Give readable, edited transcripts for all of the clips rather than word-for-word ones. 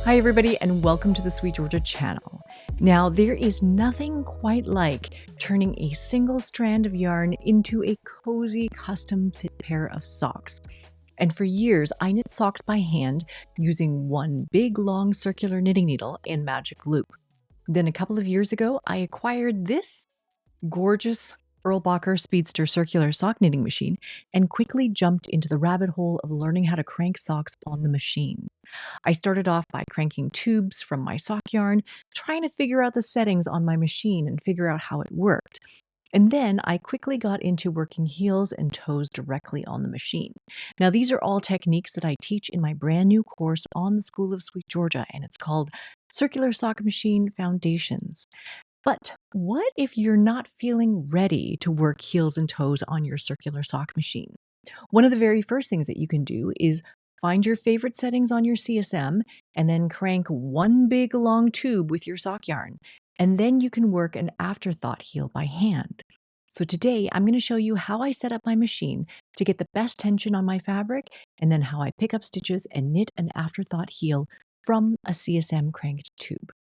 Hi, everybody, and welcome to the Sweet Georgia channel. Now, there is nothing quite like turning a single strand of yarn into a cozy custom fit pair of socks. And for years, I knit socks by hand using one big long circular knitting needle and magic loop. Then a couple of years ago, I acquired this gorgeous Erlbacher Speedster circular sock knitting machine and quickly jumped into the rabbit hole of learning how to crank socks on the machine. I started off by cranking tubes from my sock yarn, trying to figure out the settings on my machine and figure out how it worked. And then I quickly got into working heels and toes directly on the machine. Now, these are all techniques that I teach in my brand new course on the School of SweetGeorgia, and it's called Circular Sock Machine Foundations. But what if you're not feeling ready to work heels and toes on your circular sock machine? One of the very first things that you can do is find your favorite settings on your CSM and then crank one big long tube with your sock yarn. And then you can work an afterthought heel by hand. So today I'm going to show you how I set up my machine to get the best tension on my fabric, and then how I pick up stitches and knit an afterthought heel from a CSM cranked tube.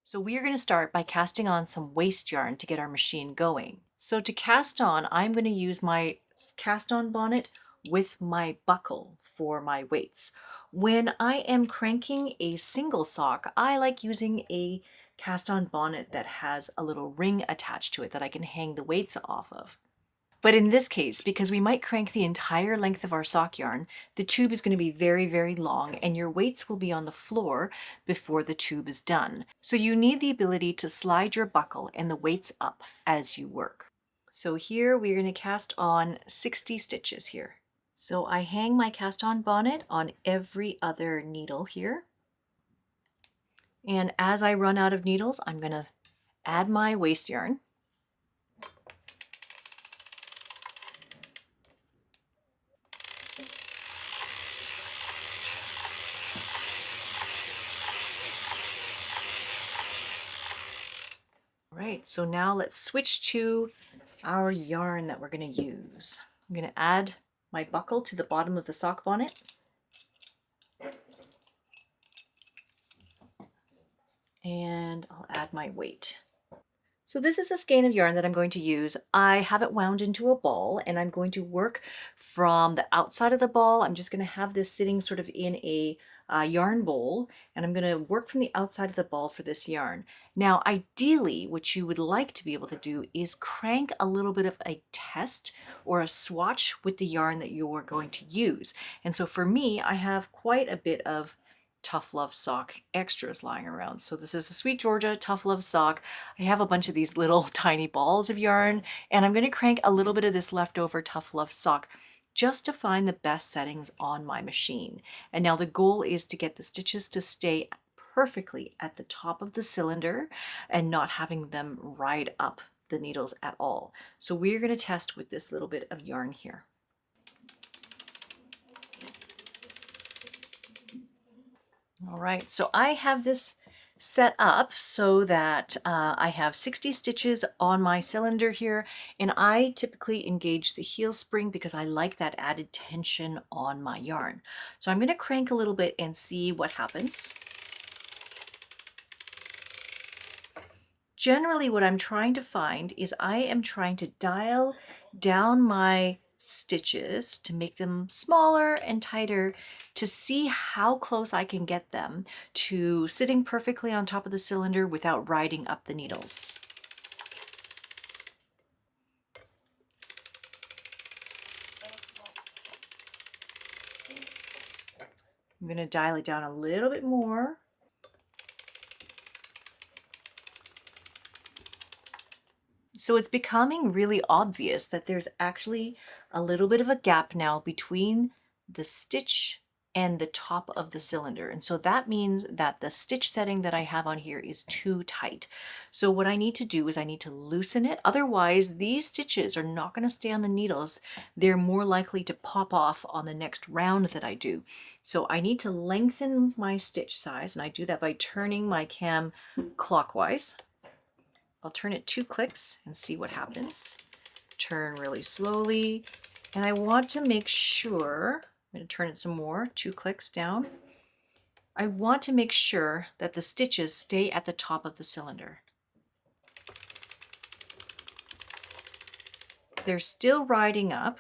So we are going to start by casting on some waste yarn to get our machine going. So to cast on, I'm going to use my cast on bonnet with my buckle for my weights. When I am cranking a single sock, I like using a cast on bonnet that has a little ring attached to it that I can hang the weights off of. But in this case, because we might crank the entire length of our sock yarn, the tube is going to be very, very long and your weights will be on the floor before the tube is done. So you need the ability to slide your buckle and the weights up as you work. So here we're going to cast on 60 stitches here. So I hang my cast on bonnet on every other needle here. And as I run out of needles, I'm going to add my waste yarn. Right, so now let's switch to our yarn that we're going to use. I'm going to add my buckle to the bottom of the sock bonnet. And I'll add my weight. So this is the skein of yarn that I'm going to use. I have it wound into a ball and I'm going to work from the outside of the ball. I'm just going to have this sitting sort of in a yarn bowl, and I'm going to work from the outside of the ball for this yarn. Now, ideally, what you would like to be able to do is crank a little bit of a test or a swatch with the yarn that you're going to use. And so for me, I have quite a bit of Tough Love sock extras lying around. So this is a Sweet Georgia Tough Love sock. I have a bunch of these little tiny balls of yarn, and I'm going to crank a little bit of this leftover Tough Love sock just to find the best settings on my machine. And now the goal is to get the stitches to stay perfectly at the top of the cylinder and not having them ride up the needles at all. So we're going to test with this little bit of yarn here. All right, so I have this set up so that I have 60 stitches on my cylinder here, and I typically engage the heel spring because I like that added tension on my yarn. So I'm going to crank a little bit and see what happens. Generally, what I'm trying to find is I am trying to dial down my stitches to make them smaller and tighter to see how close I can get them to sitting perfectly on top of the cylinder without riding up the needles. I'm going to dial it down a little bit more. So it's becoming really obvious that there's actually a little bit of a gap now between the stitch and the top of the cylinder. And so that means that the stitch setting that I have on here is too tight. So what I need to do is I need to loosen it. Otherwise, these stitches are not going to stay on the needles. They're more likely to pop off on the next round that I do. So I need to lengthen my stitch size, and I do that by turning my cam clockwise. I'll turn it 2 clicks and see what happens. Turn really slowly, and I want to make sure I'm going to turn it some more, 2 clicks down. I want to make sure that the stitches stay at the top of the cylinder. They're still riding up,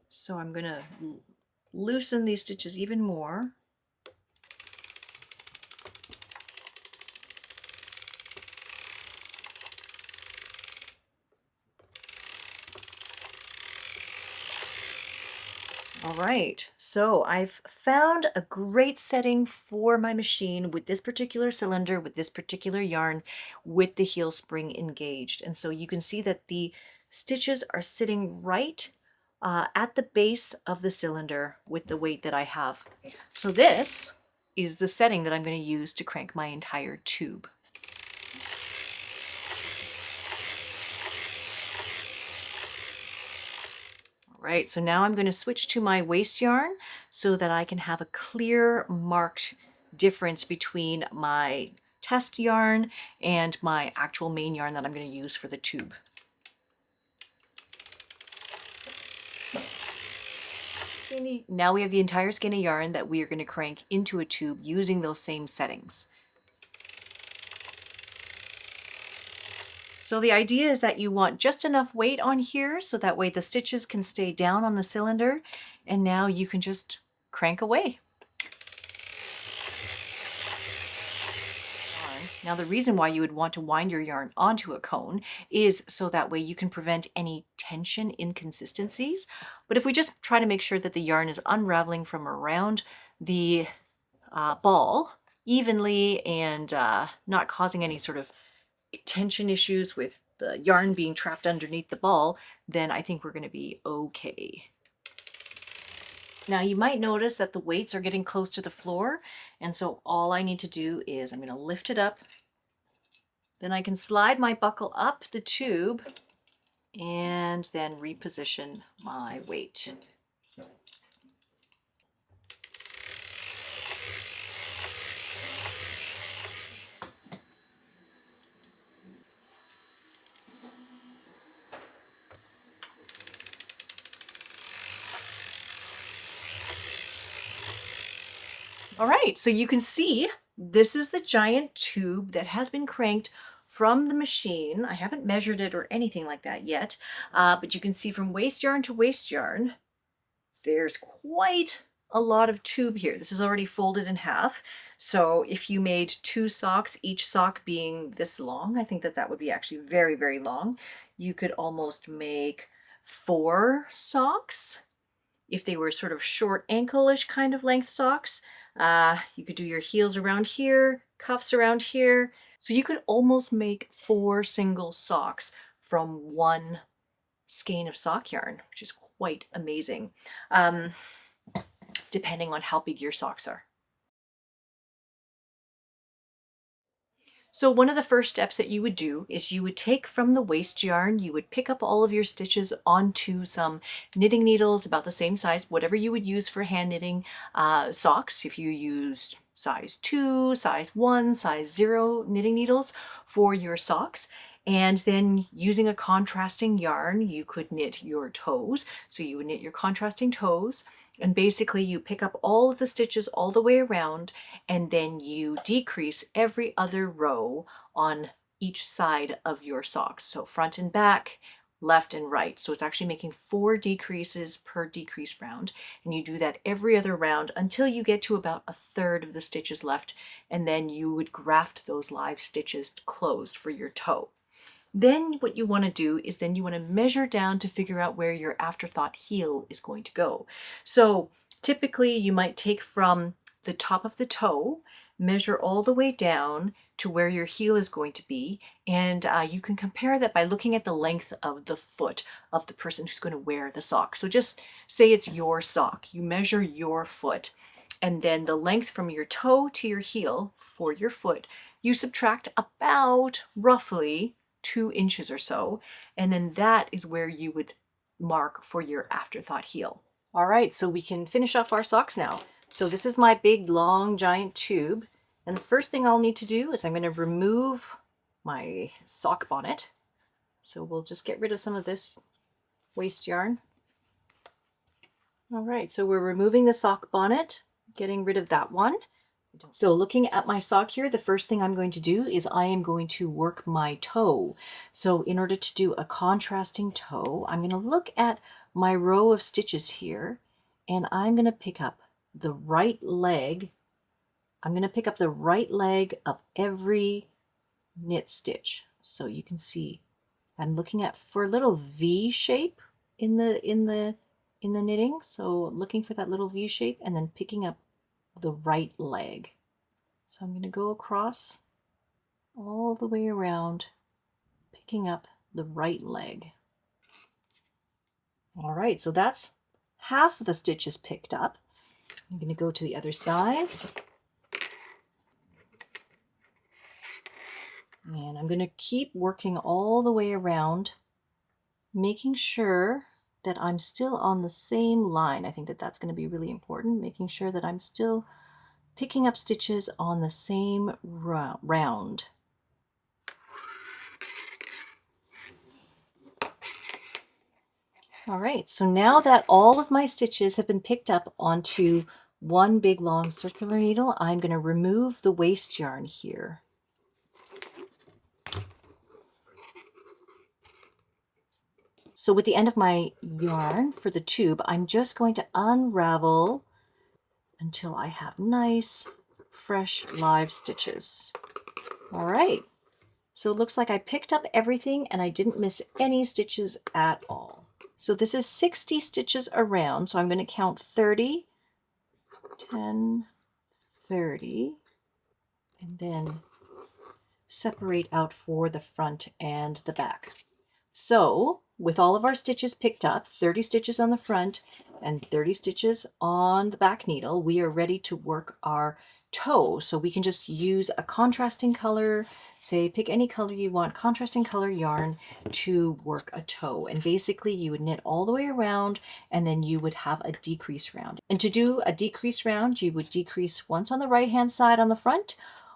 so I'm going to loosen these stitches even more. All right, so I've found a great setting for my machine with this particular cylinder, with this particular yarn, with the heel spring engaged. And so you can see that the stitches are sitting right at the base of the cylinder with the weight that I have. So this is the setting that I'm going to use to crank my entire tube. Right, so now I'm going to switch to my waste yarn so that I can have a clear marked difference between my test yarn and my actual main yarn that I'm going to use for the tube. Now we have the entire skein of yarn that we are going to crank into a tube using those same settings. So the idea is that you want just enough weight on here so that way the stitches can stay down on the cylinder, and now you can just crank away. Now the reason why you would want to wind your yarn onto a cone is so that way you can prevent any tension inconsistencies. But if we just try to make sure that the yarn is unraveling from around the ball evenly and not causing any sort of tension issues with the yarn being trapped underneath the ball, then I think we're going to be okay. Now you might notice that the weights are getting close to the floor, and so all I need to do is I'm going to lift it up. Then I can slide my buckle up the tube and then reposition my weight. All right, so you can see this is the giant tube that has been cranked from the machine. I haven't measured it or anything like that yet, but you can see from waste yarn to waste yarn, there's quite a lot of tube here. This is already folded in half. So if you made 2 socks, each sock being this long, I think that that would be actually very, very long. You could almost make 4 socks if they were sort of short ankle-ish kind of length socks. You could do your heels around here, cuffs around here. So you could almost make 4 single socks from 1 skein of sock yarn, which is quite amazing, depending on how big your socks are. So one of the first steps that you would do is you would take from the waste yarn, you would pick up all of your stitches onto some knitting needles about the same size, whatever you would use for hand knitting socks. If you used size 2, size 1, size 0 knitting needles for your socks. And then using a contrasting yarn, you could knit your toes. So you would knit your contrasting toes, and basically you pick up all of the stitches all the way around, and then you decrease every other row on each side of your socks. So front and back, left and right. So it's actually making 4 decreases per decrease round. And you do that every other round until you get to about a third of the stitches left. And then you would graft those live stitches closed for your toe. Then what you want to do is then you want to measure down to figure out where your afterthought heel is going to go. So typically you might take from the top of the toe, measure all the way down to where your heel is going to be, and you can compare that by looking at the length of the foot of the person who's going to wear the sock. So just say it's your sock, you measure your foot, and then the length from your toe to your heel for your foot, you subtract about roughly 2 inches or so, and then that is where you would mark for your afterthought heel. All right, so we can finish off our socks now. So this is my big, long, giant tube, and the first thing I'll need to do is I'm going to remove my sock bonnet. So we'll just get rid of some of this waste yarn. All right, so we're removing the sock bonnet, getting rid of that one. So looking at my sock here, the first thing I'm going to do is I am going to work my toe. So in order to do a contrasting toe, I'm going to look at my row of stitches here, and I'm going to pick up the right leg. I'm going to pick up the right leg of every knit stitch. So you can see I'm looking at for a little V shape in the knitting. So looking for that little V shape and then picking up the right leg. So I'm going to go across all the way around, picking up the right leg. All right, so that's half of the stitches picked up. I'm going to go to the other side. And I'm going to keep working all the way around, making sure that I'm still on the same line. I think that that's going to be really important, making sure that I'm still picking up stitches on the same round. All right, so now that all of my stitches have been picked up onto one big long circular needle, I'm going to remove the waste yarn here. So with the end of my yarn for the tube, I'm just going to unravel until I have nice, fresh, live stitches. All right, so it looks like I picked up everything and I didn't miss any stitches at all. So this is 60 stitches around, so I'm going to count 30, 10, 30, and then separate out for the front and the back. So with all of our stitches picked up, 30 stitches on the front and 30 stitches on the back needle, we are ready to work our toe. So we can just use a contrasting color, say pick any color you want, contrasting color yarn to work a toe. And basically you would knit all the way around and then you would have a decrease round. And to do a decrease round, you would decrease once on the right hand side on the front,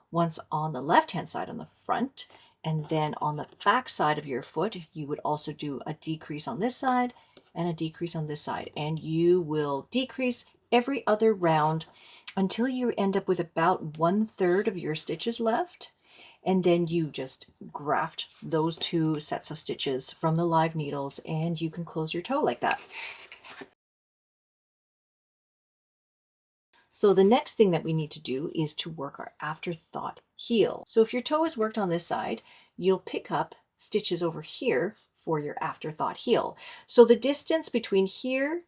once on the left hand side on the front, and then on the back side of your foot, you would also do a decrease on this side and a decrease on this side. And you will decrease every other round until you end up with about 1/3 of your stitches left. And then you just graft those two sets of stitches from the live needles and you can close your toe like that. So the next thing that we need to do is to work our afterthought heel. So if your toe is worked on this side, you'll pick up stitches over here for your afterthought heel. So the distance between here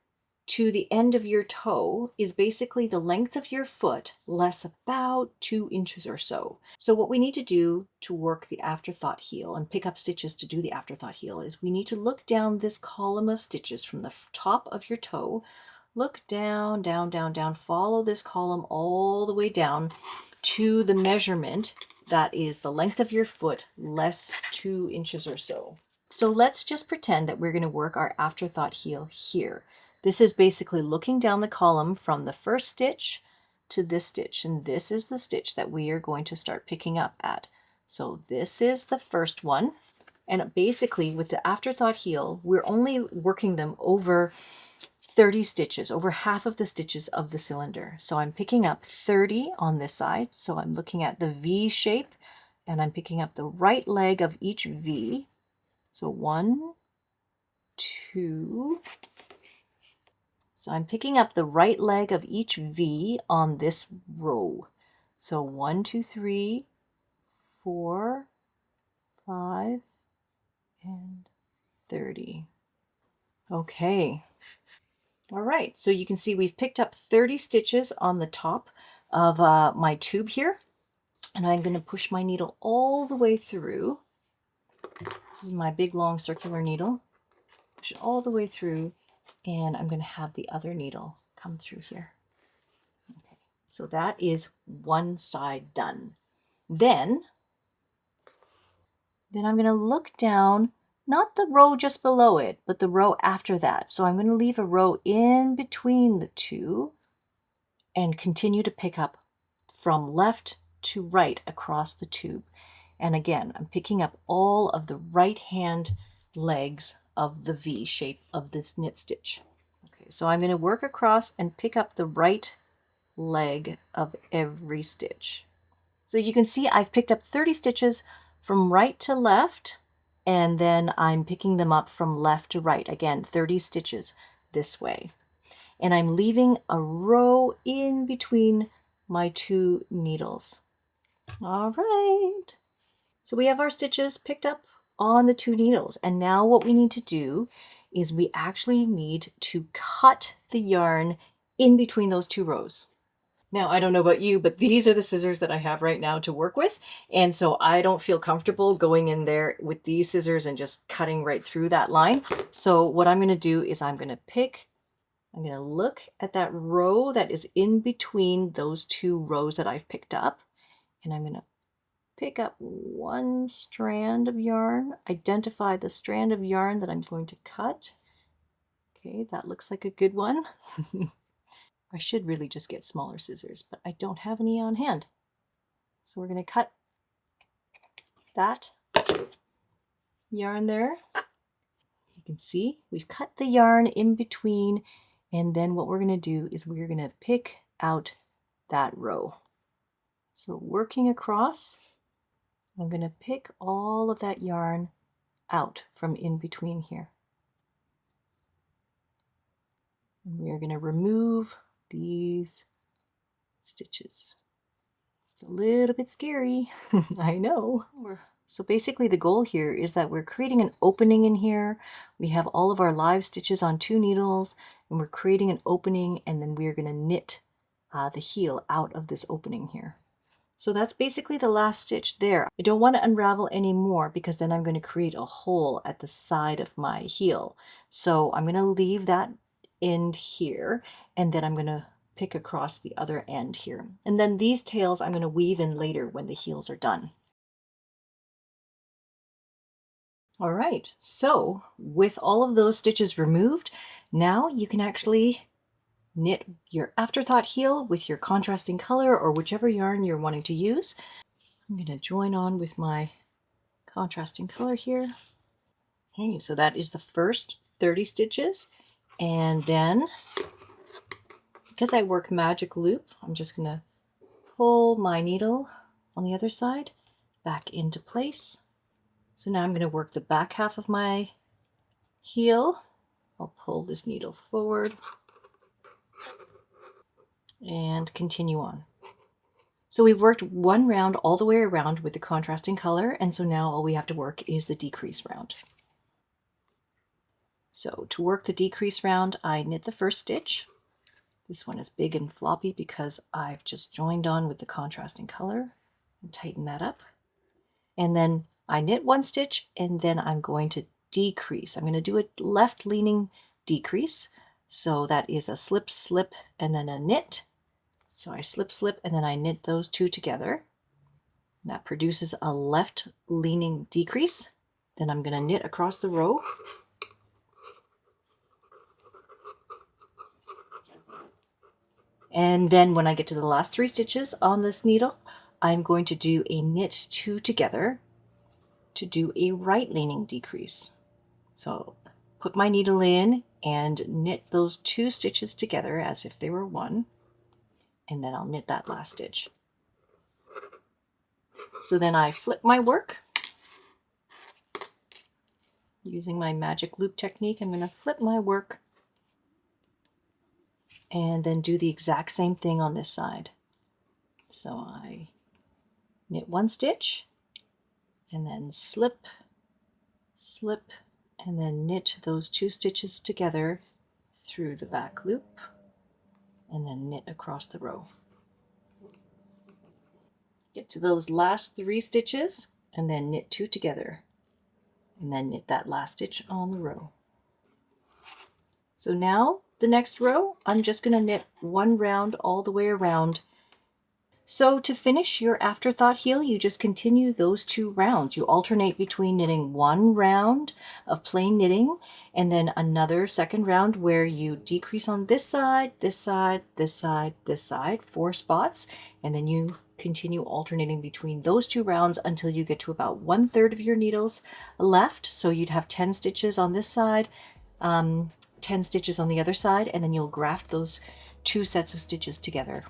to the end of your toe is basically the length of your foot less about 2 inches or so. So what we need to do to work the afterthought heel and pick up stitches to do the afterthought heel is we need to look down this column of stitches from the top of your toe. Look down, down, down, down, follow this column all the way down to the measurement that is the length of your foot less 2 inches or so. So let's just pretend that we're going to work our afterthought heel here. This is basically looking down the column from the first stitch to this stitch, and this is the stitch that we are going to start picking up at. So this is the first one, and basically with the afterthought heel, we're only working them over 30 stitches, over half of the stitches of the cylinder. So I'm picking up 30 on this side. So I'm looking at the V shape and I'm picking up the right leg of each V. So 1, 2. So I'm picking up the right leg of each V on this row. So 1, 2, 3, 4, 5, and 30. Okay. All right, so you can see we've picked up 30 stitches on the top of my tube here, and I'm going to push my needle all the way through. This is my big long circular needle. Push it all the way through, and I'm going to have the other needle come through here. Okay, so that is one side done. Then I'm going to look down, not the row just below it, but the row after that. So I'm going to leave a row in between the two and continue to pick up from left to right across the tube. And again, I'm picking up all of the right hand legs of the V shape of this knit stitch. Okay. Okay, so I'm going to work across and pick up the right leg of every stitch. So you can see I've picked up 30 stitches from right to left, and then I'm picking them up from left to right. Again, 30 stitches this way. And I'm leaving a row in between my two needles. All right. So we have our stitches picked up on the two needles. And now what we need to do is we actually need to cut the yarn in between those two rows. Now, I don't know about you, but these are the scissors that I have right now to work with. And so I don't feel comfortable going in there with these scissors and just cutting right through that line. So what I'm going to do is I'm going to look at that row that is in between those two rows that I've picked up. And I'm going to pick up one strand of yarn, identify the strand of yarn that I'm going to cut. Okay, that looks like a good one. I should really just get smaller scissors, but I don't have any on hand. So we're going to cut that yarn there. You can see we've cut the yarn in between, and then what we're going to do is we're going to pick out that row. So working across, I'm going to pick all of that yarn out from in between here. And we are going to remove these stitches. It's a little bit scary, I know. So basically the goal here is that we're creating an opening in here. We have all of our live stitches on 2 needles, and we're creating an opening, and then we're going to knit the heel out of this opening here. So that's basically the last stitch there. I don't want to unravel any more because then I'm going to create a hole at the side of my heel. So I'm going to leave that end here, and then I'm going to pick across the other end here. And then these tails I'm going to weave in later when the heels are done. All right, so with all of those stitches removed, now you can actually knit your afterthought heel with your contrasting color or whichever yarn you're wanting to use. I'm going to join on with my contrasting color here. Okay, so that is the first 30 stitches. And then, because I work magic loop, I'm just going to pull my needle on the other side back into place. So now I'm going to work the back half of my heel. I'll pull this needle forward and continue on. So we've worked one round all the way around with the contrasting color, and so now all we have to work is the decrease round. So to work the decrease round, I knit the first stitch. This one is big and floppy because I've just joined on with the contrasting color and tighten that up. And then I knit one stitch, and then I'm going to decrease. I'm going to do a left leaning decrease. So that is a slip, slip, and then a knit. So I slip, slip, and then I knit those two together. And that produces a left leaning decrease. Then I'm going to knit across the row. And then when I get to the last 3 stitches on this needle, I'm going to do a knit 2 together to do a right leaning decrease. So put my needle in and knit those 2 stitches together as if they were one, and then I'll knit that last stitch. So then I flip my work. Using my magic loop technique, I'm going to flip my work and then do the exact same thing on this side. So I knit 1 stitch and then slip, slip, and then knit those 2 stitches together through the back loop and then knit across the row. Get to those last 3 stitches and then knit 2 together and then knit that last stitch on the row. So now the next row, I'm just going to knit 1 round all the way around. So to finish your afterthought heel, you just continue those 2 rounds. You alternate between knitting 1 round of plain knitting and then another second round where you decrease on this side, this side, this side, this side, 4 spots, and then you continue alternating between those 2 rounds until you get to about 1/3 of your needles left. So you'd have 10 stitches on this side, 10 stitches on the other side, and then you'll graft those 2 sets of stitches together.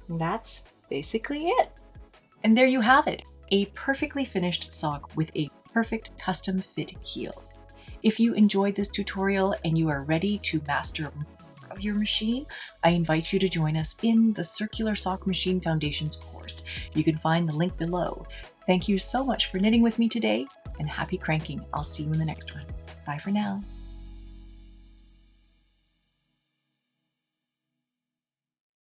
And that's basically it. And there you have it, a perfectly finished sock with a perfect custom fit heel. If you enjoyed this tutorial and you are ready to master more of your machine, I invite you to join us in the Circular Sock Machine Foundations course. You can find the link below. Thank you so much for knitting with me today, and happy cranking. I'll see you in the next one. Bye for now.